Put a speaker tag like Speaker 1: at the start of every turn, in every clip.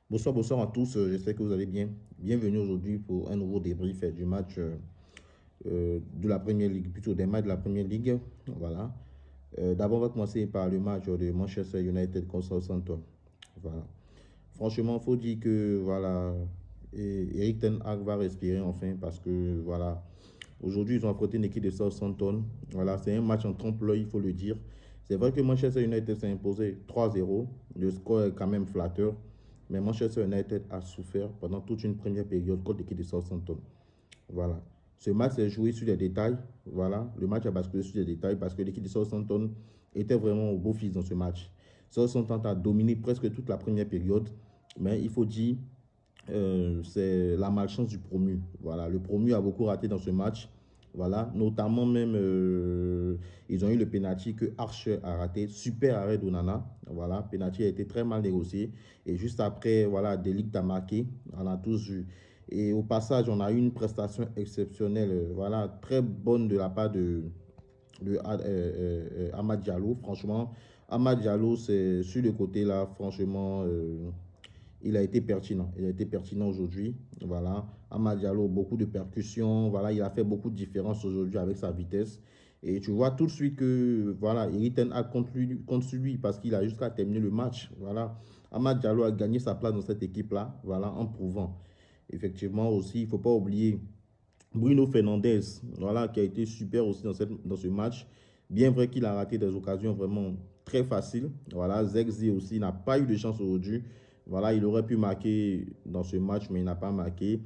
Speaker 1: Bonsoir, bonsoir à tous. J'espère que vous allez bien. Bienvenue aujourd'hui pour un nouveau débrief du match de la Première Ligue, plutôt des matchs de la Première Ligue. Voilà. D'abord, on va commencer par le match de Manchester United contre Southampton. Voilà. Franchement, il faut dire que voilà, Eric Ten Hag va respirer enfin parce que voilà, aujourd'hui ils ont affronté une équipe de Southampton. Voilà, c'est un match en trompe-l'œil, il faut le dire. C'est vrai que Manchester United s'est imposé 3-0. Le score est quand même flatteur. Mais Manchester United a souffert pendant toute une première période contre l'équipe de Southampton. Voilà. Ce match s'est joué sur les détails. Voilà. Le match a basculé sur les détails parce que l'équipe de Southampton était vraiment au beau-fils dans ce match. Southampton a dominé presque toute la première période. Mais il faut dire, c'est la malchance du promu. Voilà. Le promu a beaucoup raté dans ce match. Voilà, notamment même, ils ont eu le penalty que Archer a raté. Super arrêt d'Onana. Voilà, penalty a été très mal négocié. Et juste après, voilà, De Ligt a marqué. On a tous vu. Et au passage, on a eu une prestation exceptionnelle, voilà, très bonne de la part de Amad Diallo. Franchement, Amad Diallo, c'est sur le côté là, franchement, il a été pertinent. Il a été pertinent aujourd'hui. Voilà. Amad Diallo, beaucoup de percussions. Voilà, il a fait beaucoup de différence aujourd'hui avec sa vitesse. Et tu vois tout de suite que voilà, Eric Ten Hag compte sur lui parce qu'il a jusqu'à terminer le match. Voilà. Amad Diallo a gagné sa place dans cette équipe-là, voilà, en prouvant. Effectivement aussi, il ne faut pas oublier Bruno Fernandes, voilà, qui a été super aussi dans ce match. Bien vrai qu'il a raté des occasions vraiment très faciles. Voilà, Zexi aussi n'a pas eu de chance aujourd'hui. Voilà, il aurait pu marquer dans ce match, mais il n'a pas marqué.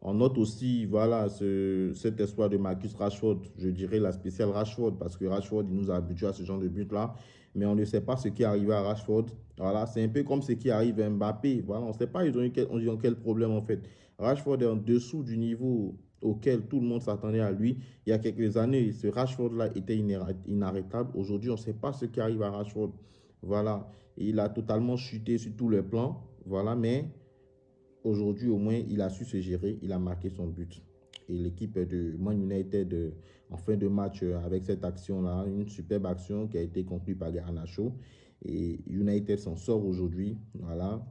Speaker 1: On note aussi, voilà, cet espoir de Marcus Rashford, je dirais la spéciale Rashford, parce que Rashford, il nous a habitués à ce genre de but-là. Mais on ne sait pas ce qui est arrivé à Rashford. Voilà, c'est un peu comme ce qui arrive à Mbappé. Voilà, on ne sait pas ils ont quel problème en fait. Rashford est en dessous du niveau auquel tout le monde s'attendait à lui. Il y a quelques années, ce Rashford-là était inarrêtable. Aujourd'hui, on ne sait pas ce qui arrive à Rashford. Voilà, il a totalement chuté sur tous les plans. Voilà, mais aujourd'hui, au moins, il a su se gérer. Il a marqué son but. Et l'équipe de Man United, en fin de match, avec cette action-là, une superbe action qui a été conclue par Garnacho. Et United s'en sort aujourd'hui. Voilà.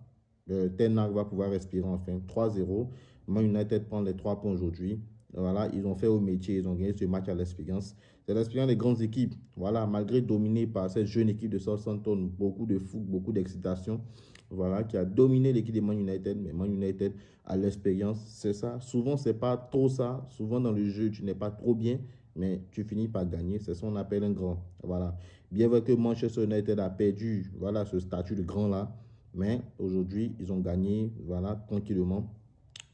Speaker 1: Ten Hag va pouvoir respirer enfin. 3-0. Man United prend les 3 points aujourd'hui. Voilà, ils ont fait au métier, ils ont gagné ce match à l'expérience. C'est l'expérience des grandes équipes. Voilà, malgré dominé par cette jeune équipe de Southampton, beaucoup de foot, beaucoup d'excitation. Voilà, qui a dominé l'équipe de Man United. Mais Man United a l'expérience, c'est ça. Souvent, c'est pas trop ça. Souvent, dans le jeu, tu n'es pas trop bien, mais tu finis par gagner. C'est ce qu'on appelle un grand. Voilà. Bien vrai que Manchester United a perdu, voilà, ce statut de grand là. Mais aujourd'hui, ils ont gagné, voilà, tranquillement.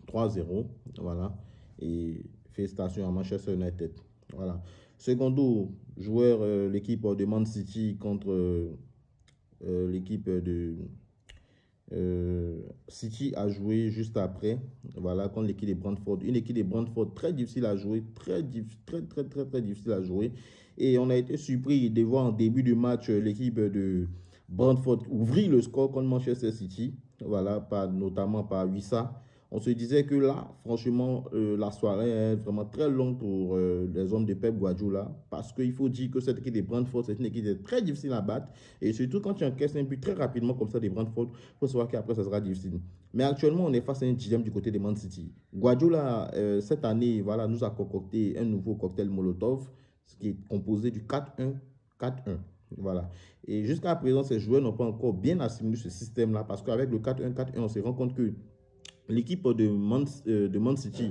Speaker 1: 3-0. Voilà. Et félicitations à Manchester United. Voilà. Secondo, joueur, l'équipe de Man City contre l'équipe de City a joué juste après, voilà, contre l'équipe de Brentford. Une équipe de Brentford très difficile à jouer, très difficile à jouer. Et on a été surpris de voir en début du match l'équipe de Brentford ouvrir le score contre Manchester City, voilà, notamment par Wissa. On se disait que là, franchement, la soirée est vraiment très longue pour les hommes de Pep Guardiola parce qu'il faut dire que cette équipe de Brentford, c'est une équipe très difficile à battre. Et surtout quand tu encaisses un but très rapidement comme ça de Brentford, il faut savoir qu'après, ça sera difficile. Mais actuellement, on est face à un dilemme du côté de Man City. Guardiola, cette année, voilà, nous a concocté un nouveau cocktail Molotov, ce qui est composé du 4-1, 4-1. Voilà. Et jusqu'à présent, ces joueurs n'ont pas encore bien assimilé ce système-là parce qu'avec le 4-1, 4-1, on se rend compte que l'équipe de Man City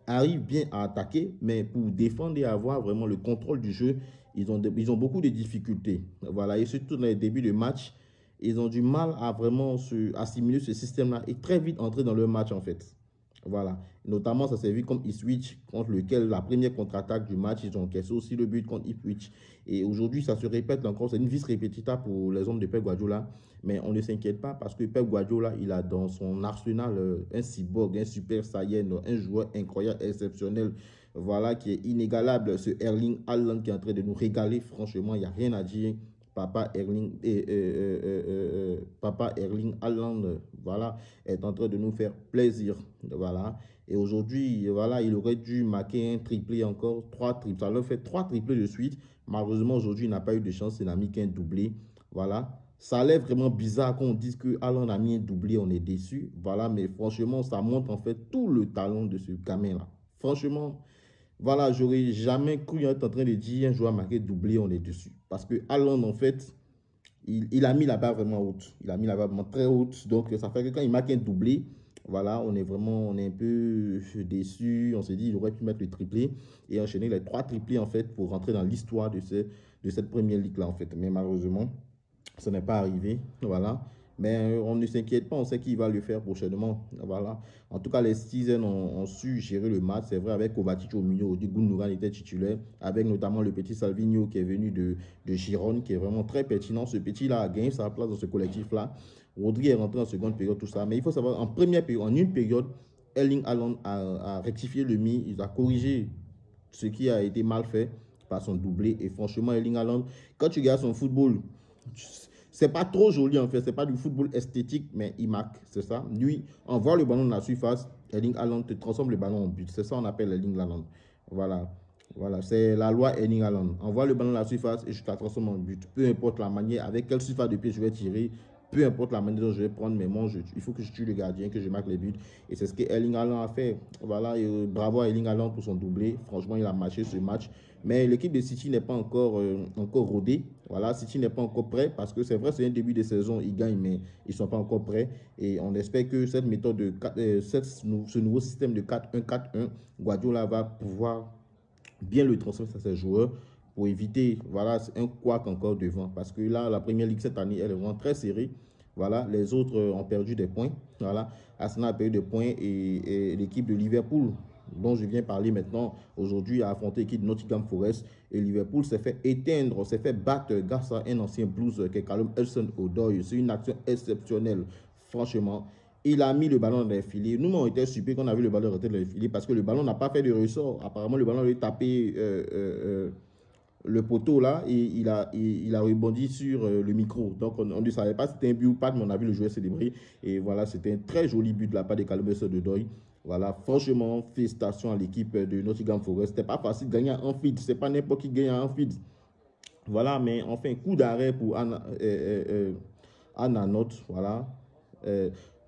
Speaker 1: arrive bien à attaquer, mais pour défendre et avoir vraiment le contrôle du jeu, ils ont beaucoup de difficultés. Voilà, et surtout dans les débuts de match, ils ont du mal à vraiment assimiler ce système-là et très vite entrer dans leur match en fait. Voilà. Notamment, ça s'est vu comme Ipswich, contre lequel la première contre-attaque du match, ils ont encaissé aussi le but contre Ipswich. Et aujourd'hui, ça se répète encore. C'est une vis repetita pour les hommes de Pep Guardiola. Mais on ne s'inquiète pas parce que Pep Guardiola, il a dans son arsenal un cyborg, un super saiyan, un joueur incroyable, exceptionnel. Voilà, qui est inégalable. Ce Erling Haaland qui est en train de nous régaler. Franchement, il n'y a rien à dire. Papa Erling Haaland, voilà, est en train de nous faire plaisir. Voilà. Et aujourd'hui, voilà, il aurait dû marquer un triplé encore, 3 triplés. Ça leur fait 3 triplés de suite. Malheureusement, aujourd'hui, il n'a pas eu de chance. Il n'a mis qu'un doublé. Voilà. ça a l'air vraiment bizarre quand on dit que Haaland a mis un doublé, on est déçu. Voilà, mais franchement, ça montre en fait tout le talent de ce gamin-là. Franchement, voilà, j'aurais jamais cru être en train de dire un joueur marqué doublé, on est dessus. Parce que Haaland, en fait, il a mis la barre vraiment haute. Il a mis la barre vraiment très haute. Donc, ça fait que quand il marque un doublé, voilà, on est un peu déçu. On s'est dit, il aurait pu mettre le triplé et enchaîner les 3 triplés, en fait, pour rentrer dans l'histoire de cette première ligue-là, en fait. Mais malheureusement, ce n'est pas arrivé. Voilà. Mais on ne s'inquiète pas, on sait qu'il va le faire prochainement. Voilà. En tout cas, les Citizens ont su gérer le match. C'est vrai, avec Kovacic au milieu, Odi Gundogan était titulaire, avec notamment le petit Salvinho qui est venu de Gironde, qui est vraiment très pertinent. Ce petit-là a gagné sa place dans ce collectif-là. Rodri est rentré en seconde période, tout ça. Mais il faut savoir, en première période, en une période, Erling Haaland a rectifié le mis, il a corrigé ce qui a été mal fait par son doublé. Et franchement, Erling Haaland, quand tu regardes son football, c'est pas trop joli en fait, c'est pas du football esthétique, mais il marque, c'est ça. Lui, envoie le ballon dans la surface, Erling Haaland te transforme le ballon en but. C'est ça qu'on appelle Erling Haaland. Voilà. Voilà, c'est la loi Erling Haaland. Envoie le ballon dans la surface et je te transforme en but. Peu importe la manière, avec quelle surface de pied je vais tirer, peu importe la manière dont je vais prendre mes mains, il faut que je tue le gardien, que je marque les buts. Et c'est ce que Erling Haaland a fait. Voilà, et bravo à Erling Haaland pour son doublé. Franchement, il a marché ce match. Mais l'équipe de City n'est pas encore rodée. Voilà, City n'est pas encore prêt parce que c'est vrai, c'est un début de saison, ils gagnent, mais ils ne sont pas encore prêts. Et on espère que cette méthode, ce nouveau système de 4-1-4-1, Guardiola va pouvoir bien le transmettre à ses joueurs pour éviter, voilà, un couac encore devant. Parce que là, la Première Ligue cette année, elle est vraiment très serrée. Voilà, les autres ont perdu des points. Voilà, Arsenal a perdu des points et l'équipe de Liverpool, dont je viens parler maintenant, aujourd'hui, a affronté l'équipe de Nottingham Forest. Et Liverpool s'est fait éteindre, s'est fait battre grâce à un ancien Blues qui est Callum Hudson-Odoi. C'est une action exceptionnelle, franchement. Il a mis le ballon dans les filets. Nous, on était surpris qu'on a vu le ballon rentrer dans les filets parce que le ballon n'a pas fait de ressort. Apparemment, le ballon avait tapé le poteau là et il a rebondi sur le micro. Donc, on ne savait pas si c'était un but ou pas, mais on a vu le joueur célébrer. Et voilà, c'était un très joli but de la part de Callum Hudson-Odoi. Voilà, franchement, félicitations à l'équipe de Nottingham Forest. C'était pas facile de gagner à Anfield. C'est pas n'importe qui gagne à Anfield. Voilà, mais enfin, coup d'arrêt pour Anna Note. Voilà.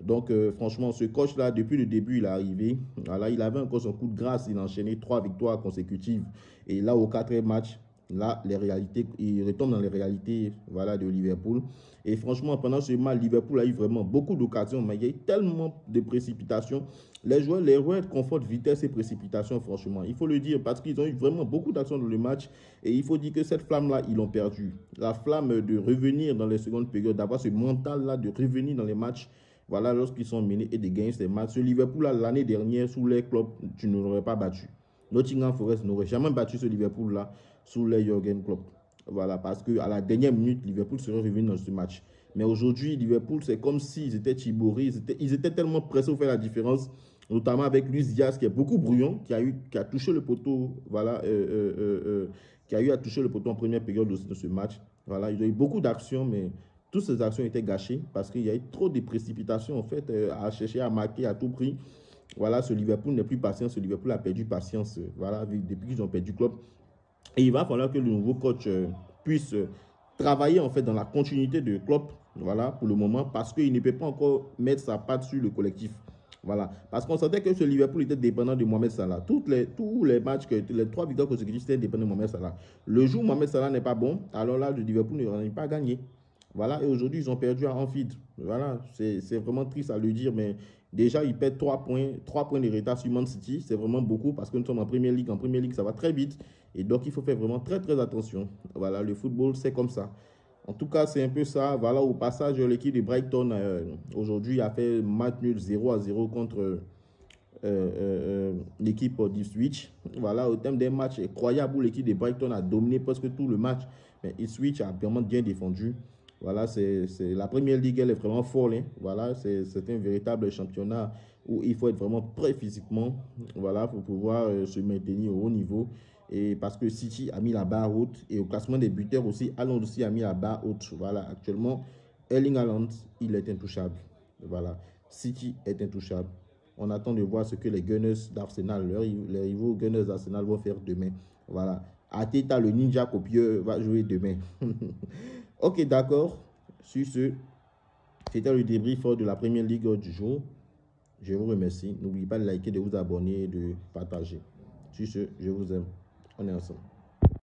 Speaker 1: Donc, franchement, ce coach-là, depuis le début, il est arrivé. Voilà, il avait encore son coup de grâce. Il a enchaîné 3 victoires consécutives. Et là, au 4e match, là, les réalités, il retombe dans les réalités, voilà, de Liverpool. Et franchement, pendant ce match, Liverpool a eu vraiment beaucoup d'occasions, mais il y a eu tellement de précipitations. Les joueurs confondent vitesse et précipitation, franchement. Il faut le dire, parce qu'ils ont eu vraiment beaucoup d'actions dans le match. Et il faut dire que cette flamme-là, ils l'ont perdue. La flamme de revenir dans les secondes périodes, d'avoir ce mental-là de revenir dans les matchs. Voilà, lorsqu'ils sont menés et de gagner ces matchs. Ce Liverpool-là, l'année dernière, sous les clubs, tu ne l'aurais pas battu. Nottingham Forest n'aurait jamais battu ce Liverpool-là sous les Jürgen Klopp. Voilà, parce qu'à la dernière minute, Liverpool serait revenu dans ce match. Mais aujourd'hui, Liverpool, c'est comme s'ils étaient tiborés. Ils étaient tellement pressés pour faire la différence, notamment avec Luis Diaz, qui est beaucoup brouillon, qui a touché le poteau, voilà, qui a eu à toucher le poteau en première période de ce match. Voilà, ils ont eu beaucoup d'actions, mais toutes ces actions étaient gâchées parce qu'il y a eu trop de précipitations, en fait, à chercher à marquer à tout prix. Voilà, ce Liverpool n'est plus patient, ce Liverpool a perdu patience, voilà, depuis qu'ils ont perdu le club. Et il va falloir que le nouveau coach puisse travailler en fait dans la continuité de Klopp, voilà, pour le moment, parce qu'il ne peut pas encore mettre sa patte sur le collectif. Voilà, parce qu'on sentait que ce Liverpool était dépendant de Mohamed Salah. Tous les matchs, les 3 victoires consécutives étaient dépendants de Mohamed Salah. Le jour où Mohamed Salah n'est pas bon, alors là, le Liverpool n'en pas gagné. Voilà, et aujourd'hui, ils ont perdu à Anfield. Voilà, c'est vraiment triste à le dire, mais déjà, ils perdent 3 points de retard sur Man City. C'est vraiment beaucoup parce que nous sommes en Première Ligue. En Première Ligue, ça va très vite. Et donc, il faut faire vraiment très, très attention. Voilà, le football, c'est comme ça. En tout cas, c'est un peu ça. Voilà, au passage, l'équipe de Brighton, aujourd'hui, a fait match nul 0-0 contre l'équipe d'Ipswich. Voilà, au terme des matchs incroyables où l'équipe de Brighton a dominé presque tout le match. Mais Ipswich a vraiment bien défendu. Voilà, c'est la Première Ligue, elle est vraiment folle. Hein. Voilà, c'est un véritable championnat où il faut être vraiment prêt physiquement, voilà, pour pouvoir se maintenir au haut niveau. Et parce que City a mis la barre haute et au classement des buteurs aussi, Haaland aussi a mis la barre haute. Voilà, actuellement, Erling Haaland, il est intouchable. Voilà, City est intouchable. On attend de voir ce que les Gunners d'Arsenal, les rivaux Gunners d'Arsenal vont faire demain. Voilà, Arteta, le ninja copieux, va jouer demain. Ok, d'accord. Sur ce, c'était le débrief de la première ligue du jour. Je vous remercie. N'oubliez pas de liker, de vous abonner et de partager. Sur ce, je vous aime. On est ensemble.